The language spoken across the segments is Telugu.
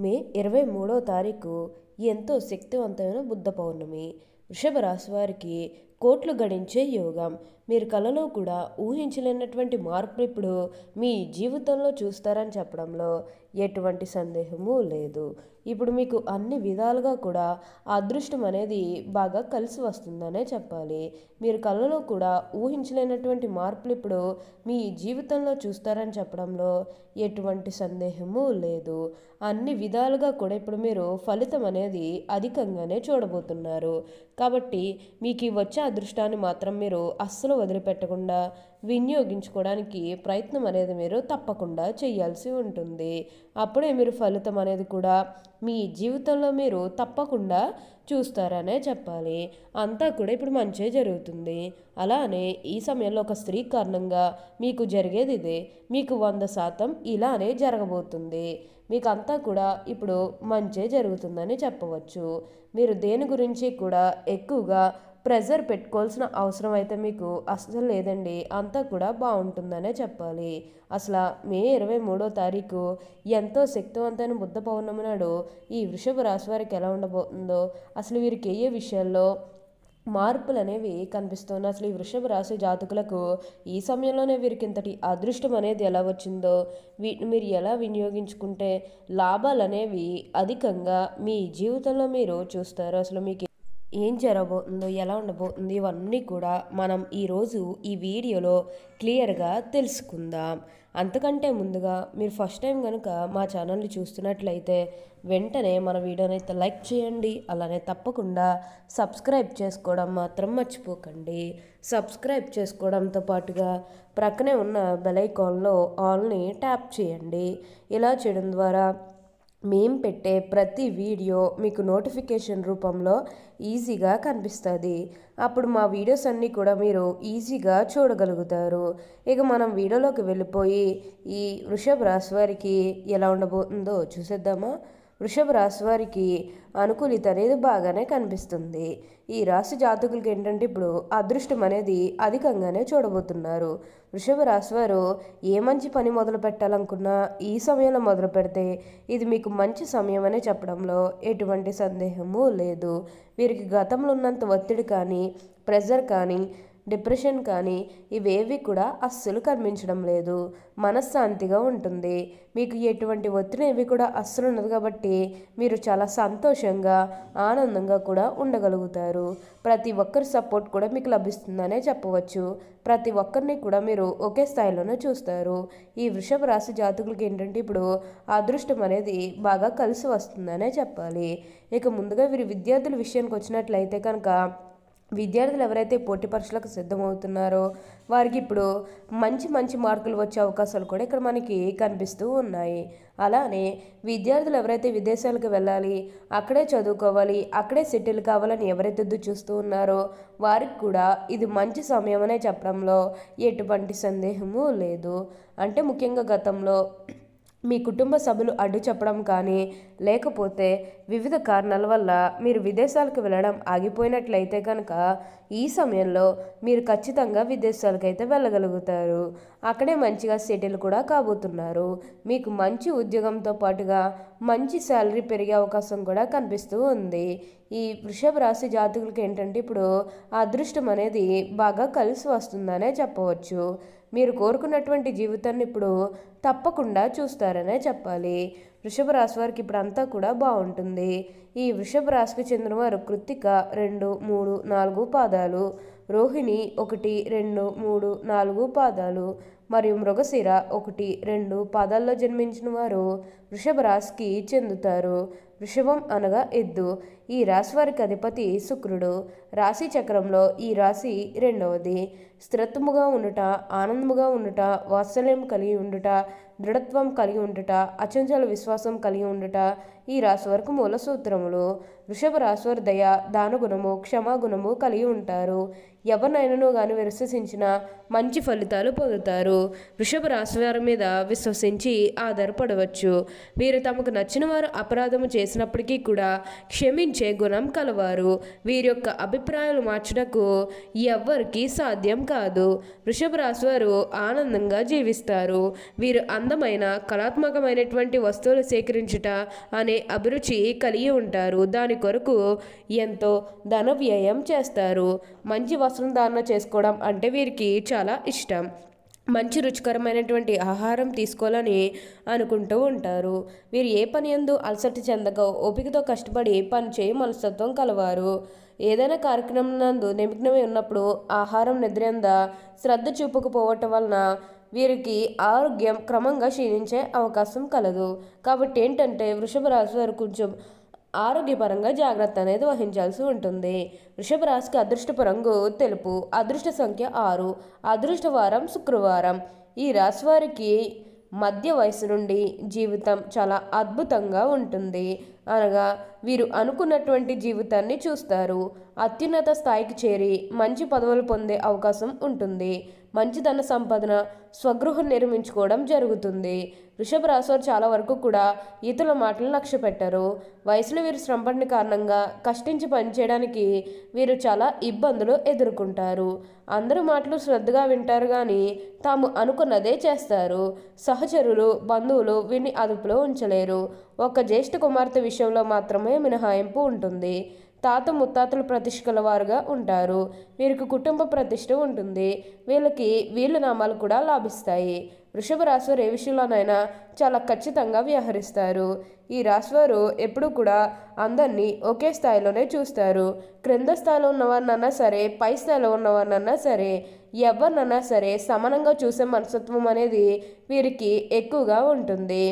మే 23వ తారీఖు ఎంతో శక్తివంతమైన బుద్ధ పౌర్ణమి. వృషభ రాశి వారికి కోట్లు గడించే యోగం. మీరు కలలో కూడా ఊహించలేనటువంటి మార్పులు ఇప్పుడు మీ జీవితంలో చూస్తారని చెప్పడంలో ఎటువంటి సందేహము లేదు. ఇప్పుడు మీకు అన్ని విధాలుగా కూడా ఆ అదృష్టం అనేది బాగా కలిసి వస్తుందనే చెప్పాలి. మీరు కలలో కూడా ఊహించలేనటువంటి మార్పులు ఇప్పుడు మీ జీవితంలో చూస్తారని చెప్పడంలో ఎటువంటి సందేహము లేదు. అన్ని విధాలుగా కూడా ఇప్పుడు మీరు ఫలితం అనేది అధికంగానే చూడబోతున్నారు. కాబట్టి మీకు ఈ వచ్చే అదృష్టాన్ని మాత్రం మీరు అస్సలు వదిలిపెట్టకుండా వినియోగించుకోవడానికి ప్రయత్నం అనేది మీరు తప్పకుండా చేయాల్సి ఉంటుంది. అప్పుడే మీరు ఫలితం అనేది కూడా మీ జీవితంలో మీరు తప్పకుండా చూస్తారనే చెప్పాలి. అంతా కూడా ఇప్పుడు మంచే జరుగుతుంది. అలానే ఈ సమయంలో ఒక స్త్రీ కారణంగా మీకు జరిగేది ఇదే. మీకు 100% ఇలానే జరగబోతుంది. మీకు అంతా కూడా ఇప్పుడు మంచే జరుగుతుందని చెప్పవచ్చు. మీరు దేని గురించి కూడా ఎక్కువగా ప్రెజర్ పెట్టుకోవాల్సిన అవసరం అయితే మీకు అస్సలు లేదండి. అంతా కూడా బాగుంటుందనే చెప్పాలి. అసలు మే 23వ తారీఖు ఎంతో శక్తివంతమైన బుద్ధ పౌర్ణమి నాడు ఈ వృషభ రాశి వారికి ఎలా ఉండబోతుందో, అసలు వీరికి ఏ విషయాల్లో మార్పులు అనేవి కనిపిస్తున్నాయి, అసలు ఈ వృషభ రాశి జాతకులకు ఈ సమయంలోనే వీరికి ఇంతటి అదృష్టం అనేది ఎలా వచ్చిందో, వీటిని మీరు ఎలా వినియోగించుకుంటే లాభాలు అనేవి అధికంగా మీ జీవితంలో మీరు చూస్తారు. అసలు మీకు ఏం జరగబోతుందో, ఎలా ఉండబోతుంది, ఇవన్నీ కూడా మనం ఈరోజు ఈ వీడియోలో క్లియర్గా తెలుసుకుందాం. అంతకంటే ముందుగా మీరు ఫస్ట్ టైం కనుక మా ఛానల్ని చూస్తున్నట్లయితే వెంటనే మన వీడియోని అయితే లైక్ చేయండి. అలానే తప్పకుండా సబ్స్క్రైబ్ చేసుకోవడం మాత్రం మర్చిపోకండి. సబ్స్క్రైబ్ చేసుకోవడంతో పాటుగా ప్రక్కనే ఉన్న బెల్ ఐకాన్లో ఆల్ని ట్యాప్ చేయండి. ఇలా చేయడం ద్వారా మేము పెట్టే ప్రతి వీడియో మీకు నోటిఫికేషన్ రూపంలో ఈజీగా కనిపిస్తుంది. అప్పుడు మా వీడియోస్ అన్నీ కూడా మీరు ఈజీగా చూడగలుగుతారు. ఇక మనం వీడియోలోకి వెళ్ళిపోయి ఈ వృషభ రాశి వారికి ఎలా ఉండబోతుందో చూసేద్దామా. వృషభ రాశి వారికి అనుకూలిత అనేది బాగానే కనిపిస్తుంది. ఈ రాశి జాతకులకి ఏంటంటే ఇప్పుడు అదృష్టం అనేది అధికంగానే చూడబోతున్నారు. వృషభ రాశి వారు ఏ మంచి పని మొదలు పెట్టాలనుకున్నా ఈ సమయంలో మొదలు పెడితే ఇది మీకు మంచి సమయం అనే చెప్పడంలో ఎటువంటి సందేహము లేదు. వీరికి గతంలో ఉన్నంత ఒత్తిడి కానీ, ప్రెజర్ కానీ, డిప్రెషన్ కానీ ఇవేవి కూడా అస్సలు కనిపించడం లేదు. మనశ్శాంతిగా ఉంటుంది. మీకు ఎటువంటి ఒత్తిడి ఏవి కూడా అస్సలు ఉండదు. కాబట్టి మీరు చాలా సంతోషంగా, ఆనందంగా కూడా ఉండగలుగుతారు. ప్రతి ఒక్కరి సపోర్ట్ కూడా మీకు లభిస్తుందనే చెప్పవచ్చు. ప్రతి ఒక్కరిని కూడా మీరు ఒకే స్థాయిలోనే చూస్తారు. ఈ వృషభ రాశి జాతకులకి ఏంటంటే ఇప్పుడు అదృష్టం అనేది బాగా కలిసి వస్తుందనే చెప్పాలి. ఇక ముందుగా వీరి విద్యార్థుల విషయానికి వచ్చినట్లయితే కనుక విద్యార్థులు ఎవరైతే పోటీ పరీక్షలకు సిద్ధమవుతున్నారో వారికి ఇప్పుడు మంచి మంచి మార్కులు వచ్చే అవకాశాలు కూడా ఇక్కడ మనకి కనిపిస్తూ ఉన్నాయి. అలానే విద్యార్థులు ఎవరైతే విదేశాలకు వెళ్ళాలి, అక్కడే చదువుకోవాలి, అక్కడే సెటిల్ కావాలని ఎవరైతే చూస్తూ ఉన్నారో వారికి కూడా ఇది మంచి సమయం అనే చెప్పడంలో ఎటువంటి సందేహము లేదు. అంటే ముఖ్యంగా గతంలో మీ కుటుంబ సభ్యులు అడ్డు చెప్పడం కానీ, లేకపోతే వివిధ కారణాల వల్ల మీరు విదేశాలకు వెళ్ళడం ఆగిపోయినట్లయితే కనుక ఈ సమయంలో మీరు ఖచ్చితంగా విదేశాలకైతే వెళ్ళగలుగుతారు. అక్కడే మంచిగా సెటిల్ కూడా కాబోతున్నారు. మీకు మంచి ఉద్యోగంతో పాటుగా మంచి శాలరీ పెరిగే అవకాశం కూడా కనిపిస్తూ ఉంది. ఈ వృషభ రాశి జాతకులకి ఏంటంటే ఇప్పుడు అదృష్టం అనేది బాగా కలిసి వస్తుందనే చెప్పవచ్చు. మీరు కోరుకున్నటువంటి జీవితాన్ని ఇప్పుడు తప్పకుండా చూస్తారనే చెప్పాలి. వృషభ రాశి వారికి ఇప్పుడు అంతా కూడా బాగుంటుంది. ఈ వృషభ రాశికి చెందిన వారు కృత్తిక 2, 3, 4 పాదాలు, రోహిణి 1, 2, 3, 4 పాదాలు మరియు మృగశిర 1, 2 పాదాల్లో జన్మించిన వారు వృషభ రాశికి చెందుతారు. వృషభం అనగా ఎద్దు. ఈ రాశి వారికి అధిపతి శుక్రుడు. రాశి చక్రంలో ఈ రాశి 2వది. స్థిరత్వముగా ఉండుట, ఆనందముగా ఉండుట, వాత్సల్యం కలిగి ఉండుట, దృఢత్వం కలిగి ఉండుట, అచంచల విశ్వాసం కలిగి ఉండుట ఈ రాశి వరకు మూల సూత్రములు. వృషభ రాశి వారి దయ, దానగుణము, క్షమాగుణము కలిగి ఉంటారు. ఎవరినైనాను కానీ విశ్వసించిన మంచి ఫలితాలు పొందుతారు. వృషభ రాశి వారి మీద విశ్వసించి ఆధారపడవచ్చు. వీరు తమకు నచ్చిన వారు అపరాధము చేసి చేసినప్పటికీ కూడా క్షమించే గుణం కలవారు. వీరి యొక్క అభిప్రాయాలు మార్చుటకు ఎవ్వరికీ సాధ్యం కాదు. వృషభ రాశి వారు ఆనందంగా జీవిస్తారు. వీరు అందమైన కళాత్మకమైనటువంటి వస్తువులు సేకరించుట అనే అభిరుచి కలిగి ఉంటారు. దాని కొరకు ఎంతో ధన వ్యయం చేస్తారు. మంచి వస్త్రం ధారణ చేసుకోవడం అంటే వీరికి చాలా ఇష్టం. మంచి రుచికరమైనటువంటి ఆహారం తీసుకోవాలని అనుకుంటూ ఉంటారు. వీరు ఏ పని యందు అలసట చెందక ఓపికతో కష్టపడి పని చేయ మనస్తత్వం కలవారు. ఏదైనా కార్యక్రమం నందు నిమగ్నమై ఉన్నప్పుడు ఆహారం నిద్ర శ్రద్ధ చూపకపోవటం వలన వీరికి ఆరోగ్యం క్రమంగా క్షీణించే అవకాశం కలదు. కాబట్టి ఏంటంటే వృషభ రాశి వారు కొంచెం ఆరోగ్యపరంగా జాగ్రత్త అనేది వహించాల్సి ఉంటుంది. వృషభ రాశికి అదృష్టపు రంగు తెలుపు, అదృష్ట సంఖ్య 6, అదృష్ట వారం శుక్రవారం. ఈ రాశి వారికి మధ్య వయసు నుండి జీవితం చాలా అద్భుతంగా ఉంటుంది. అనగా వీరు అనుకున్నటువంటి జీవితాన్ని చూస్తారు. అత్యున్నత స్థాయికి చేరి మంచి పదవులు పొందే అవకాశం ఉంటుంది. మంచి ధన సంపాదన, స్వగృహం నిర్మించుకోవడం జరుగుతుంది. వృషభ రాశి వారు చాలా వరకు కూడా ఇతరుల మాటలను లక్ష్య పెట్టరు. వయసులో వీరు శ్రమపడిన కారణంగా కష్టించి పనిచేయడానికి వీరు చాలా ఇబ్బందులు ఎదుర్కొంటారు. అందరి మాటలు శ్రద్ధగా వింటారు కానీ తాము అనుకున్నదే చేస్తారు. సహచరులు, బంధువులు వీరిని అదుపులో ఉంచలేరు. ఒక జ్యేష్ఠ కుమార్తె విషయంలో మాత్రమే మినహాయింపు ఉంటుంది. తాత ముత్తాతలు ప్రతిష్ఠ గలవారుగా ఉంటారు. వీరికి కుటుంబ ప్రతిష్ఠ ఉంటుంది. వీళ్ళకి వీళ్ళ నామాలు కూడా లాభిస్తాయి. వృషభ రాశి వారు ఏ విషయంలోనైనా చాలా ఖచ్చితంగా వ్యవహరిస్తారు. ఈ రాశివారు ఎప్పుడూ కూడా అందరినీ ఒకే స్థాయిలోనే చూస్తారు. క్రింద స్థాయిలో ఉన్నవారినన్నా సరే, పై స్థాయిలో ఉన్నవారినన్నా సరే, ఎవరినన్నా సరే సమానంగా చూసే మనస్తత్వం అనేది వీరికి ఎక్కువగా ఉంటుంది.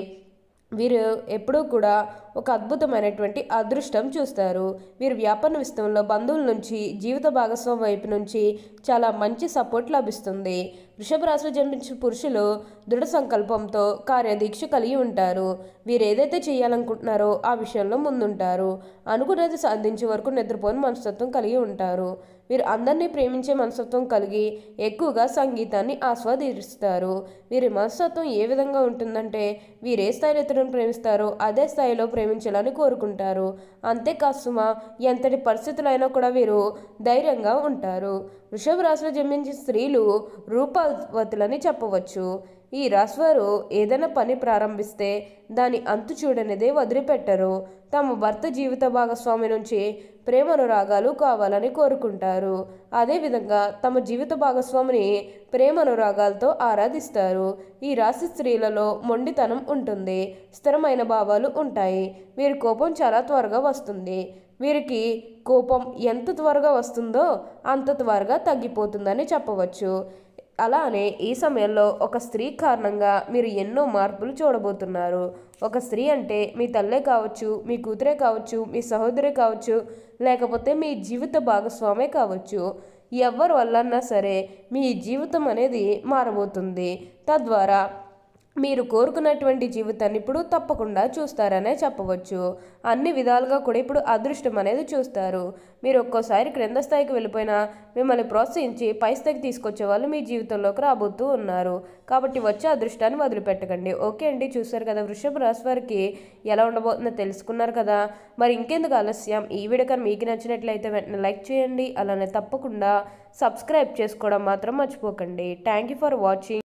వీరు ఎప్పుడూ కూడా ఒక అద్భుతమైనటువంటి అదృష్టం చూస్తారు. వీరు వ్యాపార విషయంలో బంధువుల నుంచి, జీవిత భాగస్వామి వైపు నుంచి చాలా మంచి సపోర్ట్ లభిస్తుంది. వృషభ రాశిలో జన్మించిన పురుషులు దృఢ సంకల్పంతో కార్యదీక్ష కలిగి ఉంటారు. వీరు ఏదైతే చేయాలనుకుంటున్నారో ఆ విషయంలో ముందుంటారు. అనుకున్నది సాధించే వరకు నిద్రపోని మనస్తత్వం కలిగి ఉంటారు. వీరు అందరినీ ప్రేమించే మనస్తత్వం కలిగి ఎక్కువగా సంగీతాన్ని ఆస్వాదిస్తారు. వీరి మనస్తత్వం ఏ విధంగా ఉంటుందంటే వీరు ఏ స్థాయిలో ఇతరులను ప్రేమిస్తారో అదే స్థాయిలో ప్రేమించాలని కోరుకుంటారు. అంతేకాదు సుమా, ఎంతటి పరిస్థితులైనా కూడా వీరు ధైర్యంగా ఉంటారు. వృషభ రాశిలో జన్మించిన స్త్రీలు రూపవతులని చెప్పవచ్చు. ఈ రాశివారు ఏదైనా పని ప్రారంభిస్తే దాని అంతు చూడనిదే వదిలిపెట్టరు. తమ భర్త జీవిత భాగస్వామి నుంచి ప్రేమనురాగాలు కావాలని కోరుకుంటారు. అదేవిధంగా తమ జీవిత భాగస్వామిని ప్రేమనురాగాలతో ఆరాధిస్తారు. ఈ రాశి స్త్రీలలో మొండితనం ఉంటుంది. స్థిరమైన భావాలు ఉంటాయి. వీరి కోపం చాలా త్వరగా వస్తుంది. వీరికి కోపం ఎంత త్వరగా వస్తుందో అంత త్వరగా తగ్గిపోతుందని చెప్పవచ్చు. అలానే ఈ సమయంలో ఒక స్త్రీ కారణంగా మీరు ఎన్నో మార్పులు చూడబోతున్నారు. ఒక స్త్రీ అంటే మీ తల్లే కావచ్చు, మీ కూతురే కావచ్చు, మీ సహోదరే కావచ్చు, లేకపోతే మీ జీవిత భాగస్వామే కావచ్చు. ఎవరి వల్లన్నా సరే మీ జీవితం అనేది మారబోతుంది. తద్వారా మీరు కోరుకున్నటువంటి జీవితాన్ని ఇప్పుడు తప్పకుండా చూస్తారనే చెప్పవచ్చు. అన్ని విధాలుగా కూడా ఇప్పుడు అదృష్టం అనేది చూస్తారు. మీరు ఒక్కోసారి క్రింద స్థాయికి వెళ్ళిపోయినా మిమ్మల్ని ప్రోత్సహించి పై స్థాయికి తీసుకొచ్చే వాళ్ళు మీ జీవితంలోకి రాబోతూ ఉన్నారు. కాబట్టి వచ్చే అదృష్టాన్ని వదిలిపెట్టకండి. ఓకే అండి, చూసారు కదా వృషభ రాశి వారికి ఎలా ఉండబోతుందో తెలుసుకున్నారు కదా. మరి ఇంకెందుకు ఆలస్యం, ఈ వీడియో కానీ మీకు నచ్చినట్లయితే వెంటనే లైక్ చేయండి. అలానే తప్పకుండా సబ్స్క్రైబ్ చేసుకోవడం మాత్రం మర్చిపోకండి. Thank you for watching.